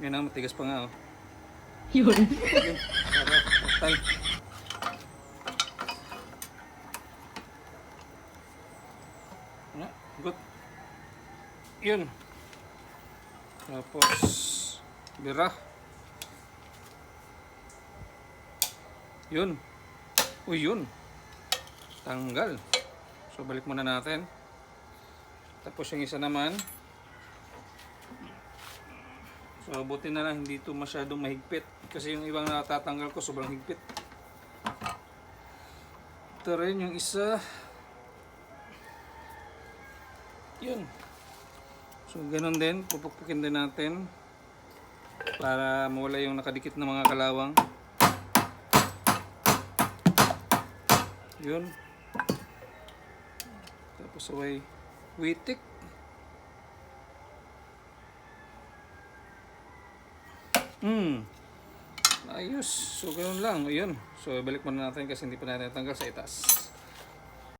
Yan ang matigas pa nga oh. Yun. Yun. Sarap. Good. Yun. Tapos bira. Yun. Uy, yun. Tanggal. So balik muna natin. Tapos yung isa naman. So buti na lang hindi ito masyadong mahigpit. Kasi yung ibang natatanggal ko sobrang higpit. Ito rin yung isa. Yun. So ganun din. Pupukpukin din natin. Para mawala yung nakadikit na mga kalawang. Yun. Tapos away witik. Ayos. So, ganoon lang. Ayun. So, balik muna natin kasi hindi pa natin natanggal sa itas.